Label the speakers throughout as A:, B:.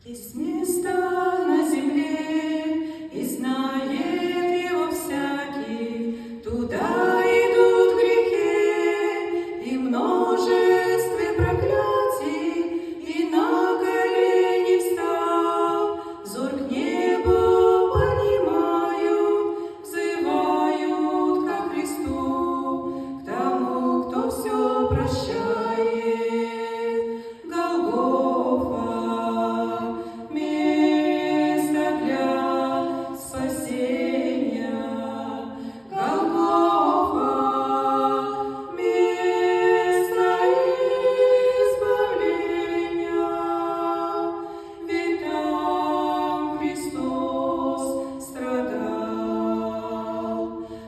A: Есть место на земле, и знает его всякий, туда идут грехи, и множестве проклятий, и на колени встал, взор к небу поднимают, взывают ко Христу, к тому, кто все прощает.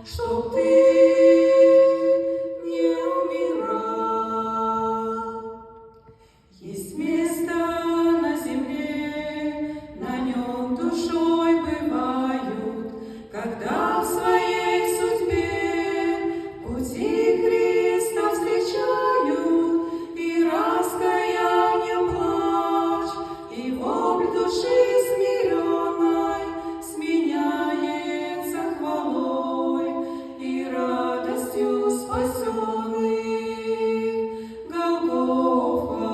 A: Чтоб ты не умирал. Есть место на земле, на нем душой бывают, когда в своей судьбе пути Христа встречают, и раскаянием плач, и вопль души смиренной сменяется хвалой и радостью спасенных. Голгофа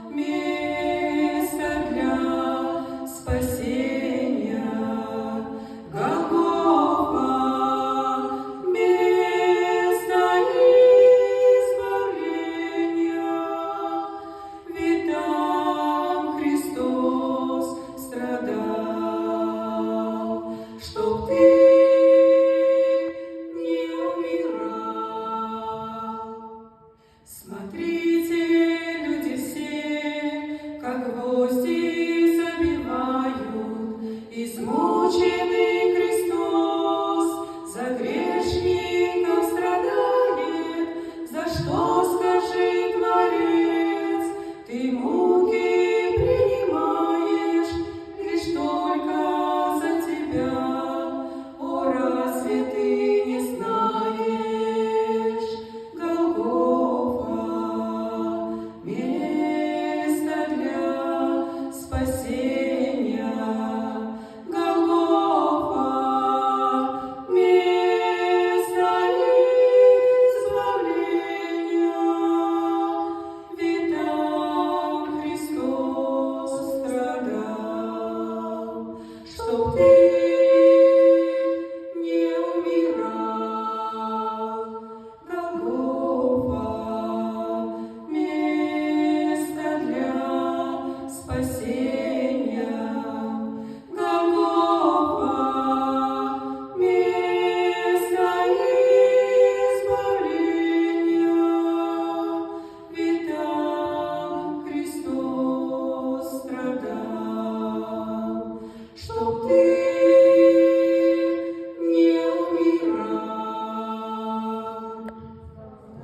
A: — место для спасения. Голгофа — место избавления. Ведь там Христос страдал, чтоб ты не умирал. Смотрите, люди все, как гвозди забивают, измученный Христос за грешников страдает. За что, скажи, Творец, ты муки принимаешь лишь только за тебя? О, разве ты не знаешь? Голгофа — место для спасения. Голгофа — место избавления. Ведь там Христос страдал, чтоб ты не умирал. Голгофа — место для спасения.